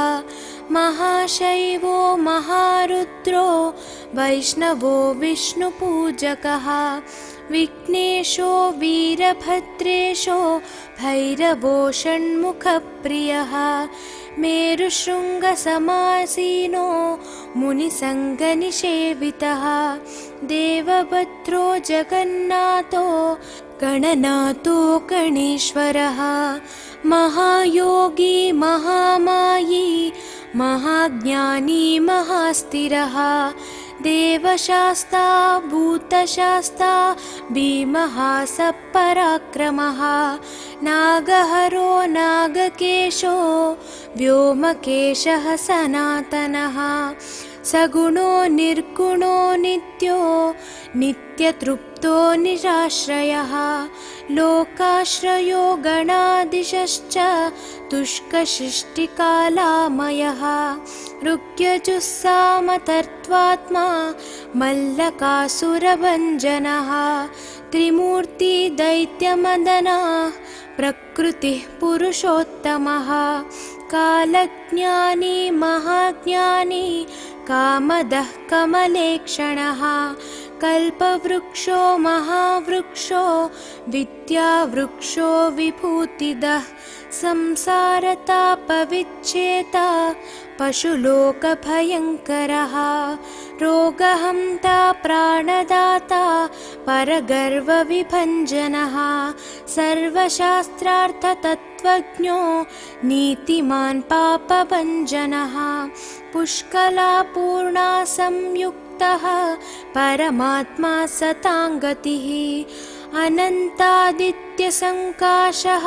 Speaker 1: महाशैवो महारुद्रो वैष्णवो विष्णुपूजकः विघ्नेशो वीरभद्रेशो भैरवो षण्मुखप्रियः मेरुशृङ्गसमासीनो मुनिसङ्गनिषेवितः देवभद्रो जगन्नाथो गणनाथो गणेश्वरः महायोगी महामायी महाज्ञानी महास्थिरः देवशास्ता भूतशास्ता भीमः सपराक्रमः नागहरो नागकेशो व्योमकेशः सनातनः सगुणो निर्गुणो नित्यो नित्यतृप्तो निराश्रयः लोकाश्रयो गणाधीशश्च तुष्कशिष्टिकालामयः ऋग्यजुस्सामतर्त्वात्मा मल्लकासुरभञ्जनः त्रिमूर्ति दैत्यमदनः प्रकृतिः पुरुषोत्तमः कालज्ञानी महाज्ञानी कामदः कमलेक्षणः कल्पवृक्षो महावृक्षो विद्यावृक्षो विभूतिदः संसारतापविच्छेता पशुलोकभयङ्करः रोगहन्ता प्राणदाता परगर्वविभञ्जनः सर्वशास्त्रार्थतत्त्वज्ञो नीतिमान् पापभञ्जनः पुष्कलापूर्णा संयुक्तः परमात्मा सताङ्गतिः अनन्तादित्यसङ्काशः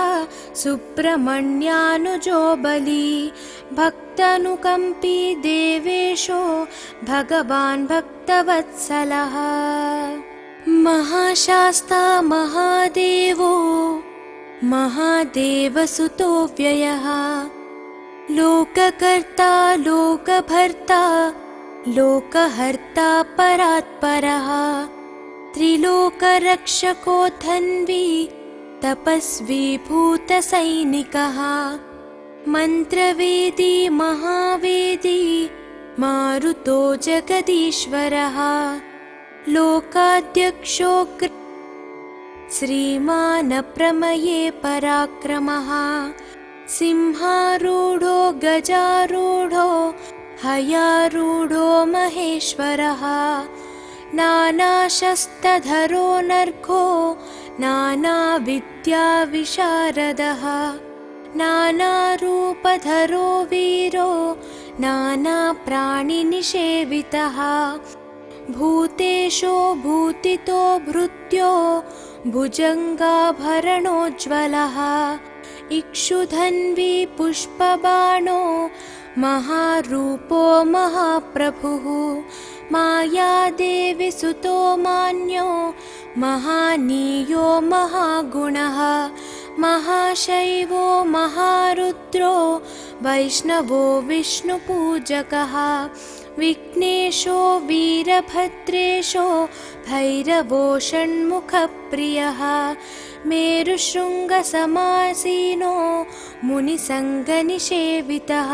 Speaker 1: सुब्रह्मण्यानुजो बली भक्तानुकम्पी देवेशो भगवान् भक्तवत्सलः महाशास्ता महादेवो महादेवसुतो व्ययः लोककर्ता लोकभर्ता लोकहर्ता परात्परः त्रिलोकरक्षको धन्वी तपस्वी भूतसैनिकः मन्त्रवेदी महावेदी मारुतो जगदीश्वरः लोकाध्यक्षो श्रीमान् प्रमये पराक्रमः सिंहारूढो गजारूढो हयारूढो महेश्वरः नानाशस्त्रधरो नर्घो नानाविद्याविशारदः नानारूपधरो वीरो नानाप्राणिनिषेवितः भूतेशो भूतितो भृत्यो भुजङ्गाभरणोज्ज्वलः इक्षुधन्वी पुष्पबाणो महारूपो महाप्रभुः मायादेवी सुतो मान्यो महानीयो महागुणः महाशैवो महारुद्रो वैष्णवो विष्णुपूजकः विघ्नेशो वीरभद्रेशो भैरवो षण्मुखप्रियः मेरुशृङ्गसमासीनो मुनिसङ्गनिषेवितः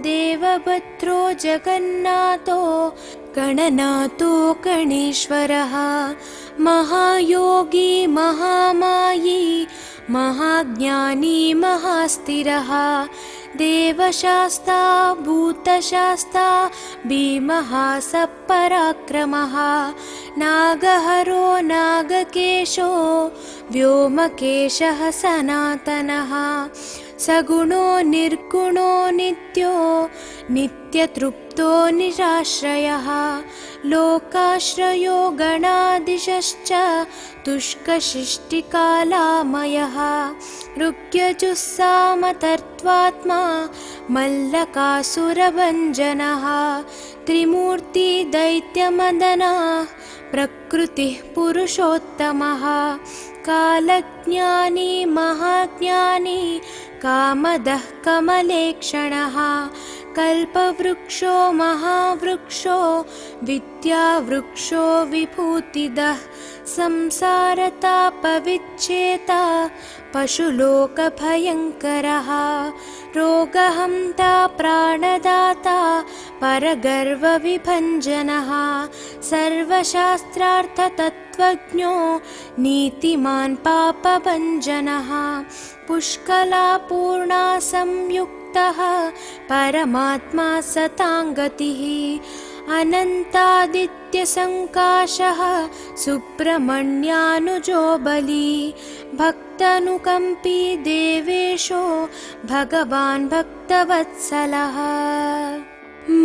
Speaker 1: देवभद्रो जगन्नाथो गणनाथो गणेश्वरः महायोगी महामायी महाज्ञानी महास्थिरः देवशास्ता भूतशास्ता भीमः सपराक्रमः नागहरो नागकेशो व्योमकेशः सनातनः सगुणो निर्गुणो नित्यो नित्यतृप्तो निराश्रयः लोकाश्रयो गणाधीशश्च तुष्कशिष्टिकालामयः ऋग्यजुस्सामतर्त्वात्मा मल्लकासुरभञ्जनः त्रिमूर्ति दैत्यमदनः प्रकृतिः पुरुषोत्तमः कालज्ञानी महाज्ञानी कामदः कमलेक्षणः कल्पवृक्षो महावृक्षो विद्यावृक्षो विभूतिदः संसारतापविच्छेता पशुलोकभयङ्करः रोगहन्ता प्राणदाता परगर्वविभञ्जनः सर्वशास्त्रार्थतत्त्वज्ञो नीतिमान् पापभञ्जनः पुष्कलापूर्णा संयुक्तः परमात्मा सताङ्गतिः अनन्तादित्यसङ्काशः सुब्रह्मण्यानुजो बली भक्तानुकम्पी देवेशो भगवान् भक्तवत्सलः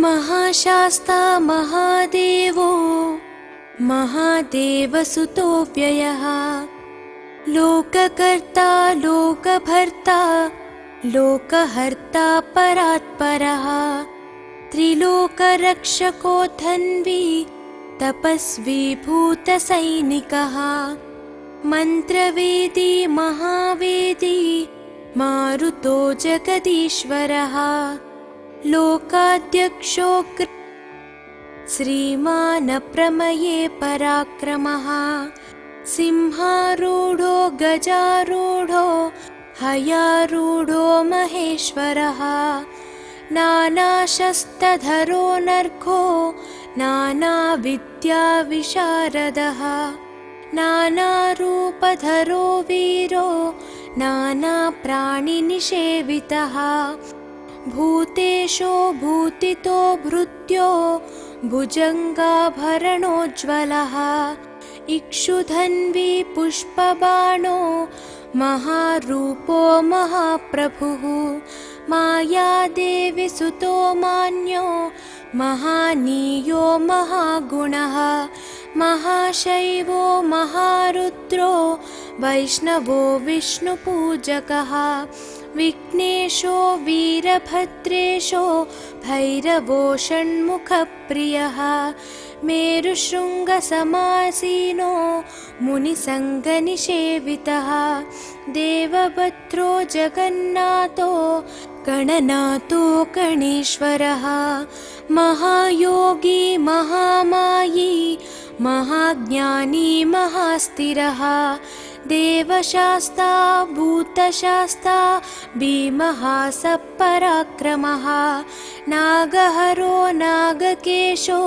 Speaker 1: महाशास्ता महादेवो महादेवसुतो व्ययः लोककर्ता लोकभर्ता लोकहर्ता परात्परः त्रिलोकरक्षको धन्वी तपस्वी भूतसैनिकः मन्त्रवेदी महावेदी मारुतो जगदीश्वरः लोकाध्यक्षो श्रीमानप्रमये पराक्रमः सिंहारूढो गजारूढो हयारूढो महेश्वरः नानाशस्त्रधरो नर्घो नानाविद्याविशारदः नानारूपधरो वीरो नानाप्राणिनिषेवितः भूतेशो भूतितो भृत्यो भुजङ्गाभरणोज्ज्वलः इक्षुधन्वी पुष्पबाणो महारूपो महाप्रभुः मायादेवी सुतो मान्यो महानीयो महागुणः महाशैवो महारुद्रो वैष्णवो विष्णुपूजकः विघ्नेशो वीरभद्रेशो भैरवो षण्मुखप्रियः मेरुशृङ्गसमासीनो मुनिसङ्गनिषेवितः देवभद्रो जगन्नाथो गणनाथो गणेश्वरः महायोगी महामायी महाज्ञानी महास्थिरः देवशास्ता भूतशास्ता भीमः सपराक्रमः नागहरो नागकेशो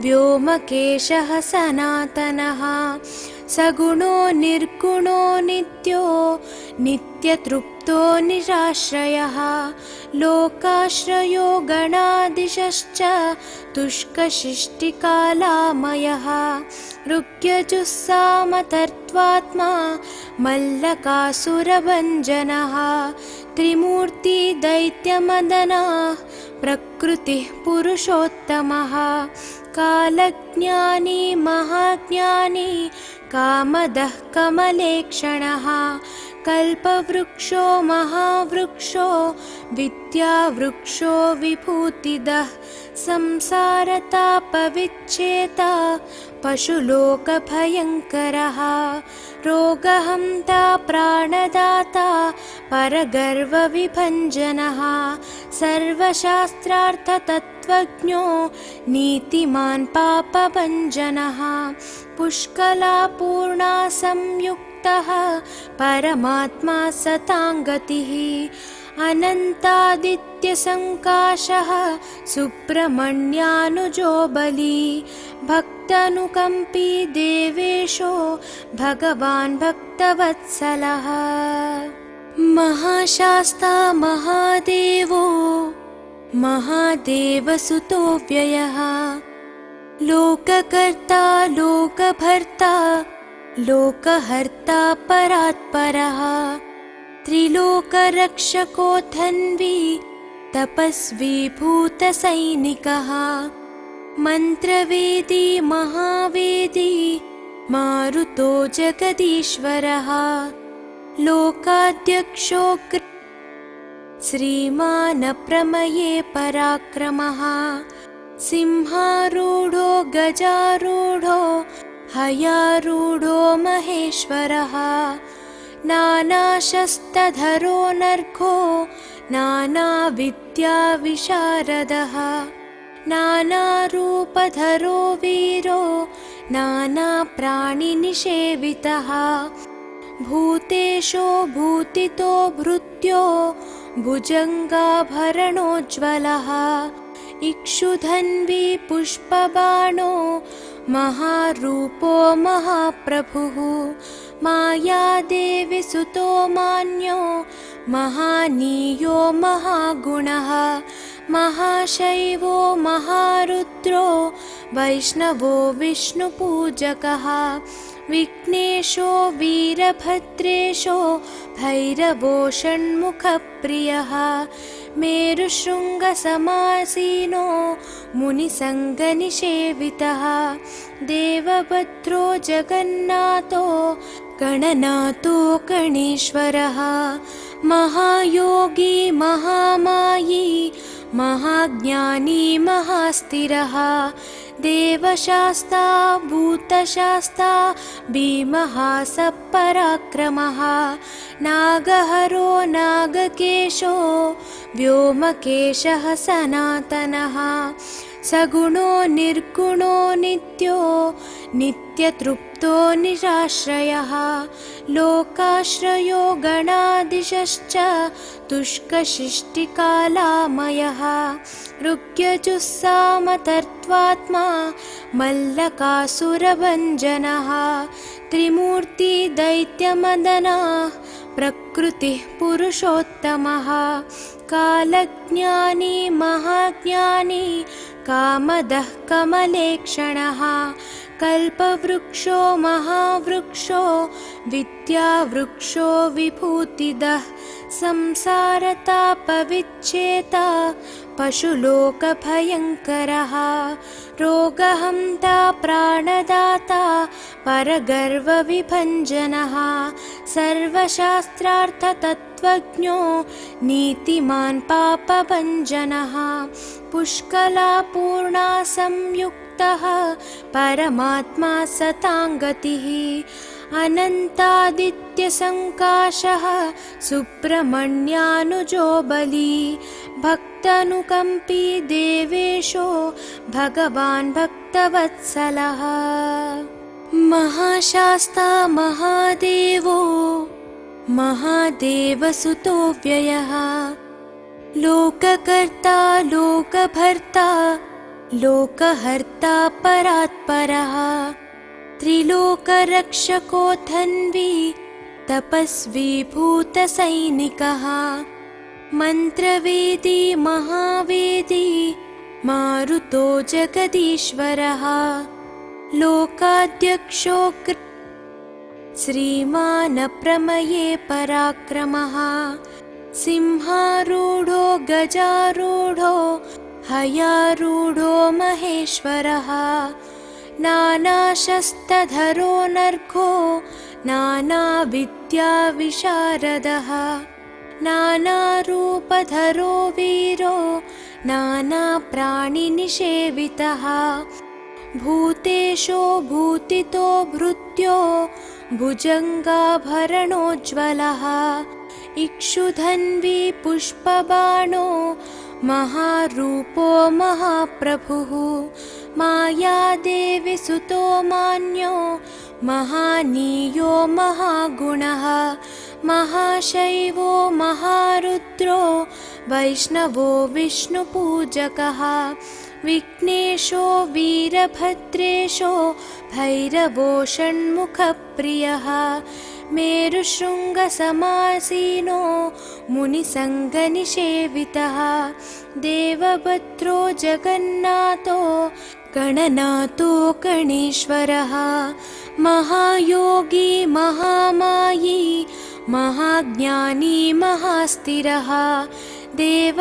Speaker 1: व्योमकेशः सनातनः सगुणो निर्गुणो नित्यो नित्यतृप्तो निराश्रयः लोकाश्रयो गणाधीशश्च तुष्कशिष्टिकालामयः ऋग्यजुस्सामतर्त्वात्मा मल्लकासुरभञ्जनः त्रिमूर्ति दैत्यमदनः प्रकृतिः पुरुषोत्तमः कालज्ञानी महाज्ञानी कामदः कमलेक्षणः कल्पवृक्षो महावृक्षो विद्यावृक्षो विभूतिदः संसारतापविच्छेता पशुलोकभयङ्करः रोगहन्ता प्राणदाता परगर्वविभञ्जनः सर्वशास्त्रार्थतत्त्वज्ञो नीतिमान् पापभञ्जनः पुष्कलापूर्णा संयुक्तः संयुक्तः परमात्मा सताङ्गतिः अनन्तादित्यसङ्काशः सुब्रह्मण्यानुजो बली भक्तानुकम्पी देवेशो भगवान् भक्तवत्सलः महाशास्ता महादेवो महादेवसुतो व्ययः लोककर्ता लोकभर्ता लोकहर्ता परात्परः त्रिलोकरक्षकोऽथन्वी तपस्वी भूतसैनिकः मन्त्रवेदी महावेदी मारुतो जगदीश्वरः लोकाध्यक्षो श्रीमान् प्रमये पराक्रमः सिंहारूढो गजारूढो हयारूढो महेश्वरः नानाशस्त्रधरो नर्घो नानाविद्याविशारदः नानारूपधरो वीरो नानाप्राणिनिषेवितः भूतेशो भूतितो भृत्यो भुजङ्गाभरणोज्ज्वलः इक्षुधन्वी पुष्पबाणो महारूपो महाप्रभुः मायादेवी सुतो मान्यो महानीयो महागुणः महाशैवो महारुद्रो वैष्णवो विष्णुपूजकः विघ्नेशो वीरभद्रेशो भैरवो षण्मुखप्रियः मेरुशृङ्गसमासीनो मुनिसङ्गनिषेवितः देवभद्रो जगन्नाथो गणनाथो गणेश्वरः महायोगी महामायी महाज्ञानी महास्थिरः देवशास्ता भूतशास्ता भीमः सपराक्रमः नागहरो नागकेशो व्योमकेशः सनातनः सगुणो निर्गुणो नित्यो नित्यतृप्तो निराश्रयः लोकाश्रयो गणाधीशश्च तुष्कशिष्टिकालामयः ऋग्यजुस्सामतर्त्वात्मा मल्लकासुरभञ्जनः त्रिमूर्ति दैत्यमदनः प्रकृतिः पुरुषोत्तमः कालज्ञानी महाज्ञानी कामदः कमलेक्षणः कल्पवृक्षो महावृक्षो विद्यावृक्षो विभूतिदः संसारतापविच्छेता पशुलोकभयङ्करः रोगहन्ता प्राणदाता परगर्वविभञ्जनः सर्वशास्त्रार्थतत्त्वज्ञो नीतिमान् पापभञ्जनः पुष्कलापूर्णा संयुक्तः परमात्मा सताङ्गतिः अनन्तादित्यसङ्काशः सुब्रह्मण्यानुजो बली भक्तानुकम्पी देवेशो भगवान् भक्तवत्सलः महाशास्ता महादेवो महादेवसुतो व्ययः लोककर्ता लोकभर्ता लोकहर्ता परात्परः त्रिलोकरक्षकोऽथन्वी तपस्वी भूतसैनिकः मन्त्रवेदी महावेदी मारुतो जगदीश्वरः लोकाध्यक्षो श्रीमान् प्रमये पराक्रमः सिंहारूढो गजारूढो हयारूढो महेश्वरः नानाशस्त्रधरो नर्घो नानाविद्याविशारदः नानारूपधरो वीरो नानाप्राणिनिषेवितः भूतेशो भूतितो भृत्यो भुजङ्गाभरणोज्ज्वलः इक्षुधन्वी पुष्पबाणो महारूपो महाप्रभुः मायादेवी सुतो मान्यो महानीयो महागुणः महाशैवो महारुद्रो वैष्णवो विष्णुपूजकः विघ्नेशो वीरभद्रेशो भैरवो षण्मुखप्रियः मेरुशृङ्गसमासीनो मुनिसङ्गनिषेवितः देवभद्रो जगन्नाथो गणनाथो गणेश्वरः महायोगी महामायी महाज्ञानी महास्थिरः देव